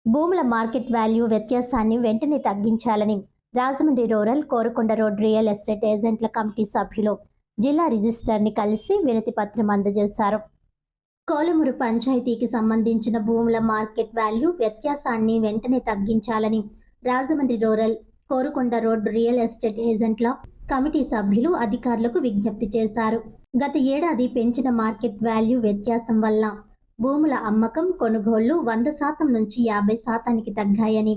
భూముల market value వ్యత్యాసాన్ని వెంటనే తగ్గించాలని Rajahmundry rural Korukonda road real estate ఏజెంట్ల కమిటీ సభ్యులు జిల్లా రిజిస్ట్రార్ని కలిసి వినతి పత్రం అందజేశారు. కోలమూరు పంచాయతీకి సంబంధించిన భూముల మార్కెట్ వాల్యూ వ్యత్యాసాన్ని వెంటనే తగ్గించాలని Rajahmundry rural Korukonda road real estate ఏజెంట్ల కమిటీ సభ్యులు అధికారులకు విజ్ఞప్తి చేశారు. గత ఏడాది పెంచిన మార్కెట్ వాల్యూ వ్యత్యాసం వల్ల భూముల అమ్మకం కొనుగోళ్లు 100% నుంచి 50%కి తగ్గాయని,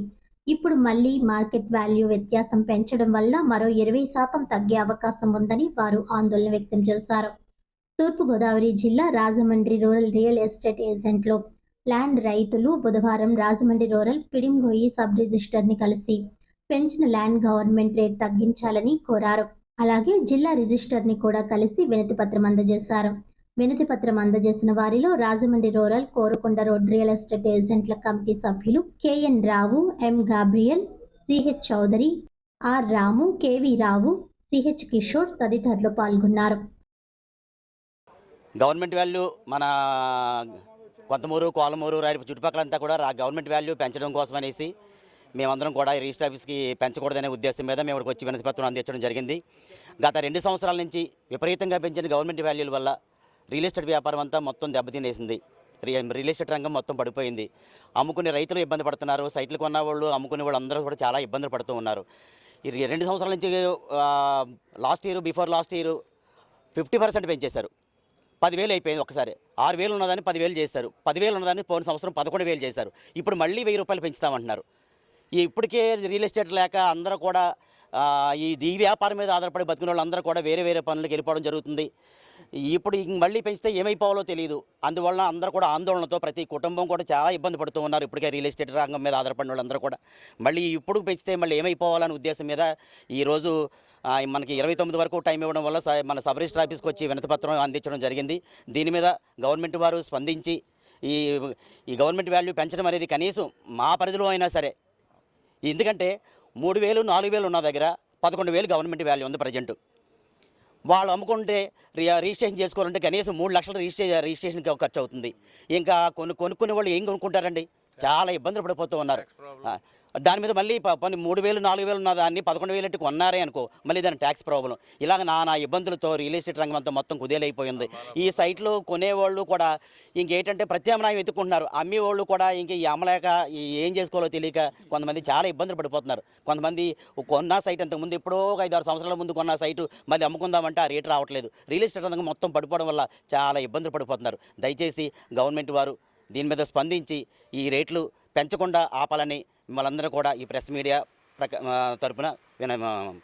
ఇప్పుడు మళ్లీ మార్కెట్ వాల్యూ వ్యత్యాసం పెంచడం వల్ల మరో 20% తగ్గే అవకాశం ఉందని వారు ఆందోళన వ్యక్తం చేశారు. తూర్పుగోదావరి జిల్లా రాజమండ్రి రూరల్ రియల్ ఎస్టేట్ ఏజెంట్లు ల్యాండ్ రైతులు బుధవారం రాజమండ్రి రూరల్ పిడింగోయి సబ్ రిజిస్టర్ని కలిసి పెంచిన ల్యాండ్ గవర్నమెంట్ రేట్ తగ్గించాలని కోరారు. అలాగే జిల్లా రిజిస్టర్ని కూడా కలిసి వినతి పత్రం అందజేశారు. వినతి పత్రం అందజేసిన వారిలో Rajahmundry rural Korukonda road real estate ఏజెంట్ల కమిటీ సభ్యులు KN Rao, M Gabriel, CH Chowdary, R Ramu, KV Rao, CH Kishore తదితరులు పాల్గొన్నారు. గవర్నమెంట్ వాల్యూ మన కొంతమూరు, కోలమూరు, రాయలపూడి చుట్టుపక్కలంతా కూడా గవర్నమెంట్ వాల్యూ పెంచడం కోసం అనేసి మేమందరం కూడా రిజిస్టర్ ఆఫీస్కి పెంచకూడదనే ఉద్దేశం మీద మేము వచ్చి వినతి పత్రం అందించడం జరిగింది. గత 2 సంవత్సరాల నుంచి విపరీతంగా పెంచిన గవర్నమెంట్ వాల్యూల వల్ల రియల్ ఎస్టేట్ వ్యాపారం అంతా మొత్తం దెబ్బతినేసింది. రియల్ ఎస్టేట్ రంగం మొత్తం పడిపోయింది. అమ్ముకునే రైతులు ఇబ్బంది పడుతున్నారు, సైట్లు కొన్న వాళ్ళు అమ్ముకునే వాళ్ళు అందరూ కూడా చాలా ఇబ్బందులు పడుతూ ఉన్నారు. ఈ 2 సంవత్సరాల నుంచి బిఫోర్ లాస్ట్ ఇయర్ 50% పెంచేశారు. 10,000 అయిపోయింది. ఒకసారి 6,000 ఉన్నదాన్ని 10,000 చేశారు. 10,000 ఉన్నదాన్ని పోయిన సంవత్సరం 11,000 చేశారు. ఇప్పుడు మళ్ళీ 1,000 రూపాయలు పెంచుతామంటున్నారు. ఇప్పటికే రియల్ ఎస్టేట్ లేక అందరూ కూడా ఈ వ్యాపారం మీద ఆధారపడి బతికిన వాళ్ళు అందరూ కూడా వేరే వేరే పనులకు వెళ్ళిపోవడం జరుగుతుంది. ఇప్పుడు మళ్ళీ పెంచితే ఏమైపోవాలో తెలియదు. అందువలన అందరూ కూడా ఆందోళనతో ప్రతి కుటుంబం కూడా చాలా ఇబ్బంది పడుతూ ఉన్నారు. ఇప్పటికే రియల్ ఎస్టేట్ రంగం మీద ఆధారపడిన వాళ్ళందరూ కూడా మళ్ళీ ఇప్పుడు పెంచితే మళ్ళీ ఏమైపోవాలనే ఉద్దేశం మీద ఈరోజు మనకి 29 వరకు టైం ఇవ్వడం వల్ల మన సబ్ రిజిస్టర్ ఆఫీస్కి వచ్చి వినతిపత్రం అందించడం జరిగింది. దీని మీద గవర్నమెంట్ వారు స్పందించి ఈ గవర్నమెంట్ వాల్యూ పెంచడం అనేది కనీసం మా పరిధిలో అయినా సరే, ఎందుకంటే 3,000, 4,000 ఉన్న దగ్గర 11,000 గవర్నమెంట్ వాల్యూ ఉంది ప్రజెంట్. వాళ్ళు అమ్ముకుంటే రిజిస్ట్రేషన్ చేసుకోవాలంటే కనీసం 3 లక్షలు రిజిస్ట్రేషన్కి ఖర్చు అవుతుంది. ఇంకా కొనుక్కునే వాళ్ళు ఏం కొనుక్కుంటారండి? చాలా ఇబ్బందులు పడిపోతూ ఉన్నారు. దాని మీద మళ్ళీ 3,000, 4,000 ఉన్న దాన్ని 11,000 కొన్నారే అనుకో, మళ్ళీ దాని ట్యాక్స్ ప్రాబ్లం. ఇలాగ నానా ఇబ్బందులతో రియల్ ఎస్టేట్ రంగం అంతా మొత్తం కుదేలైపోయింది. ఈ సైట్లు కొనేవాళ్ళు కూడా ఇంకేంటంటే ప్రత్యామ్నాయం వెతుక్కుంటున్నారు. అమ్మేవాళ్ళు కూడా ఇంక ఈ అమ్మలేక ఏం చేసుకోవాలో తెలియక కొంతమంది చాలా ఇబ్బందులు పడిపోతున్నారు. కొంతమంది కొన్న సైట్ అంతకుముందు ఎప్పుడో 5-6 సంవత్సరాల ముందు కొన్న సైటు మళ్ళీ అమ్ముకుందామంటే ఆ రేటు రావట్లేదు. రియల్ ఎస్టేట్ రంగం మొత్తం పడిపోవడం వల్ల చాలా ఇబ్బందులు పడిపోతున్నారు. దయచేసి గవర్నమెంట్ వారు దీని మీద స్పందించి ఈ రేట్లు పెంచకుండా ఆపాలని మిమ్మల్ని కూడా ఈ ప్రెస్ మీడియా తరపున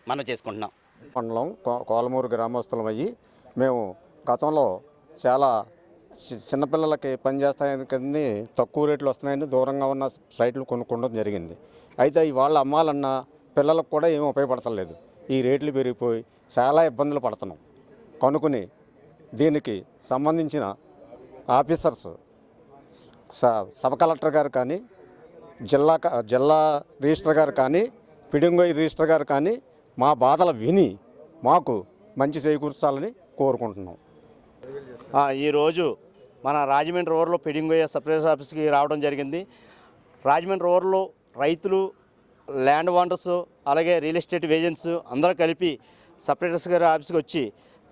మనం చేసుకుంటున్నాం. మండలం కోలమూరు గ్రామస్తులం అయ్యి మేము గతంలో చాలా చిన్నపిల్లలకి పనిచేస్తాయని తక్కువ రేట్లు వస్తున్నాయని దూరంగా ఉన్న సైట్లు కొనుక్కోవడం జరిగింది. అయితే ఇవాళ అమ్మాలన్నా పిల్లలకు కూడా ఏమీ ఉపయోగపడతలేదు. ఈ రేట్లు పెరిగిపోయి చాలా ఇబ్బందులు పడుతున్నాం. కనుక్కుని దీనికి సంబంధించిన ఆఫీసర్స్ సబ్ కలెక్టర్ గారు కానీ, జిల్లా రిజిస్టర్ గారు కానీ, పిడింగోయి రిజిస్టర్ గారు కానీ మా బాధలు విని మాకు మంచి చేకూర్చాలని కోరుకుంటున్నాం. ఈరోజు మన రాజమండ్రి రూరల్లో పిడింగోయి సబ్ రిజిస్టర్ ఆఫీస్కి రావడం జరిగింది. రాజమండ్రి రూరల్లో రైతులు, ల్యాండ్ ఓనర్స్, అలాగే రియల్ ఎస్టేట్ ఏజెంట్స్ అందరూ కలిపి సబ్ రిజిస్టర్ గారి ఆఫీస్కి వచ్చి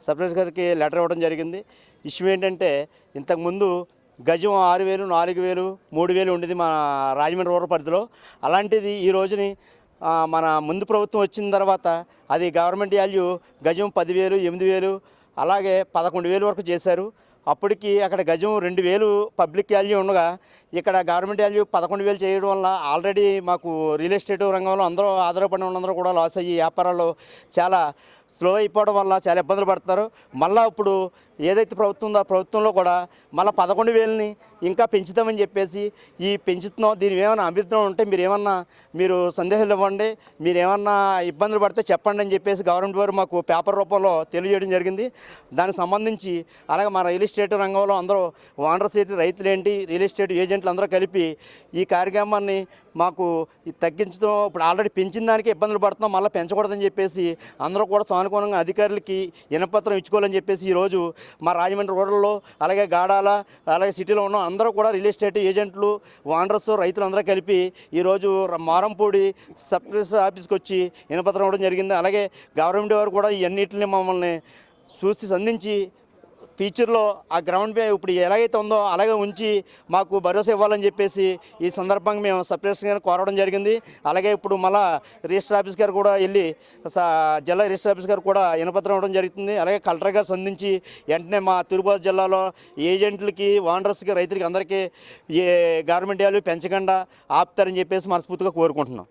సబ్ రిజిస్టర్ గారికి లెటర్ ఇవ్వడం జరిగింది. ఇష్యూ ఏంటంటే ఇంతకుముందు గజం 6,000, 4,000, 3,000 ఉండేది మన రాజమండ్రి రూరల్ పరిధిలో. అలాంటిది ఈ రోజుని మన ముందు ప్రభుత్వం వచ్చిన తర్వాత అది గవర్నమెంట్ వాల్యూ గజం 10,000, 8,000 అలాగే 11,000 వరకు చేశారు. అప్పటికి అక్కడ గజం 2,000 పబ్లిక్ వాల్యూ ఉండగా ఇక్కడ గవర్నమెంట్ వాల్యూ 11,000 చేయడం వల్ల ఆల్రెడీ మాకు రియల్ ఎస్టేట్ రంగంలో అందరూ ఆధారపడిన వాళ్ళందరూ కూడా లాస్ అయ్యి వ్యాపారాల్లో చాలా స్లో అయిపోవడం వల్ల చాలా ఇబ్బందులు పడుతున్నారు. మళ్ళీ ఇప్పుడు ఏదైతే ప్రభుత్వం ఉందో ఆ ప్రభుత్వంలో కూడా మళ్ళీ 11,000ని ఇంకా పెంచుతామని చెప్పేసి ఈ పెంచుతున్నాం. దీని ఏమైనా అభ్యంతరం ఉంటే మీరు సందేహాలు ఇవ్వండి, మీరు ఏమన్నా ఇబ్బందులు పడితే చెప్పండి అని చెప్పేసి గవర్నమెంట్ వారు మాకు పేపర్ రూపంలో తెలియజేయడం జరిగింది. దానికి సంబంధించి అలాగే మన రియల్ ఎస్టేట్ రంగంలో అందరూ ఓనర్స్ ఏంటి, రైతులు ఏంటి, రియల్ ఎస్టేట్ ఏజెంట్ ఏజెంట్లు అందరూ కలిపి ఈ కార్యక్రమాన్ని మాకు తగ్గించడం, ఇప్పుడు ఆల్రెడీ పెంచిన దానికి ఇబ్బందులు పడుతున్నాం, మళ్ళీ పెంచకూడదని చెప్పేసి అందరూ కూడా సానుకూలంగా అధికారులకి వినపత్రం ఇచ్చుకోవాలని చెప్పేసి ఈరోజు మా రాజమండ్రి రూరల్లో అలాగే గాడాల అలాగే సిటీలో ఉన్న అందరూ కూడా రియల్ ఎస్టేట్ ఏజెంట్లు, ఓనర్స్, రైతులు అందరూ కలిపి ఈరోజు మారంపూడి సబ్ రిజిస్టర్ ఆఫీస్కి వచ్చి వినపత్రం ఇవ్వడం జరిగింది. అలాగే గవర్నమెంట్ వారు కూడా ఇవన్నిటిని మమ్మల్ని చూసి సంధించి ఫ్యూచర్లో ఆ గ్రౌండ్ పే ఇప్పుడు ఎలాగైతే ఉందో అలాగే ఉంచి మాకు భరోసా ఇవ్వాలని చెప్పేసి ఈ సందర్భంగా మేము సబ్ రిజిస్టర్ గారిని కోరడం జరిగింది. అలాగే ఇప్పుడు మళ్ళా రిజిస్టర్ ఆఫీస్ గారు కూడా వెళ్ళి జిల్లా రిజిస్టర్ ఆఫీస్ గారు కూడా వినపత్రం ఇవ్వడం జరుగుతుంది. అలాగే కలెక్టర్ గారు సంధించి వెంటనే మా తిరుపతి జిల్లాలో ఏజెంట్లకి, ఓనర్స్కి, రైతులకి అందరికీ ఏ గవర్నమెంట్ వాల్యూ పెంచకుండా ఆపుతారని చెప్పేసి మనస్ఫూర్తిగా కోరుకుంటున్నాం.